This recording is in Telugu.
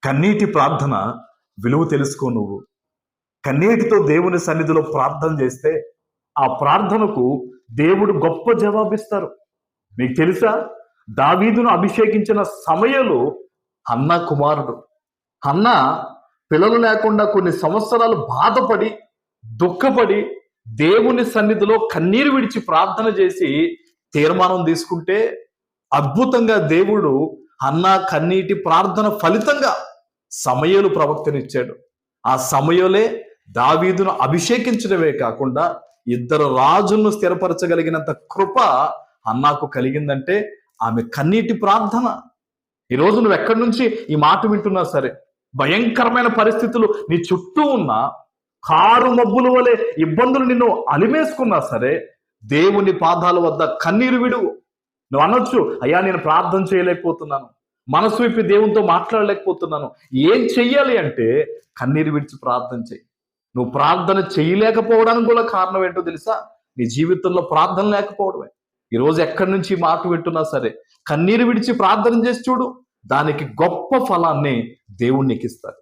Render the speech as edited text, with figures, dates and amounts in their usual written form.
కన్నీటి ప్రార్థన విలువ తెలుసుకో. నువ్వు కన్నీటితో దేవుని సన్నిధిలో ప్రార్థన చేస్తే ఆ ప్రార్థనకు దేవుడు గొప్ప జవాబిస్తారు. మీకు తెలుసా, దావీదును అభిషేకించిన సమయంలో హన్నా కుమారుడు. హన్నా పిల్లలు లేకుండా కొన్ని సంవత్సరాలు బాధపడి దుఃఖపడి దేవుని సన్నిధిలో కన్నీరు విడిచి ప్రార్థన చేసి తీర్మానం తీసుకుంటే అద్భుతంగా దేవుడు హన్నా కన్నీటి ప్రార్థన ఫలితంగా సమయలు ప్రవక్తనిచ్చాడు. ఆ సమయలే దావీదును అభిషేకించడమే కాకుండా ఇద్దరు రాజులను స్థిరపరచగలిగినంత కృప హన్నాకు కలిగిందంటే ఆమె కన్నీటి ప్రార్థన. ఈరోజు నువ్వు ఎక్కడి నుంచి ఈ మాట వింటున్నా సరే, భయంకరమైన పరిస్థితులు నీ చుట్టూ ఉన్న కారు మబ్బుల వలె ఇబ్బందులు నిన్ను అలిమేసుకున్నా సరే, దేవుని పాదాల వద్ద కన్నీరు విడువు. నువ్వు అనొచ్చు, అయ్యా నేను ప్రార్థన చేయలేకపోతున్నాను, మనసు విప్పి దేవునితో మాట్లాడలేకపోతున్నాను. ఏం చెయ్యాలి అంటే కన్నీరు విడిచి ప్రార్థన చేయి. నువ్వు ప్రార్థన చేయలేకపోవడానికి కూడా కారణం ఏంటో తెలుసా? నీ జీవితంలో ప్రార్థన లేకపోవడమే. ఈరోజు ఎక్కడి నుంచి మాట వింటున్నా సరే కన్నీరు విడిచి ప్రార్థన చేసి చూడు, దానికి గొప్ప ఫలాన్ని దేవుడు నీకు ఇస్తాడు.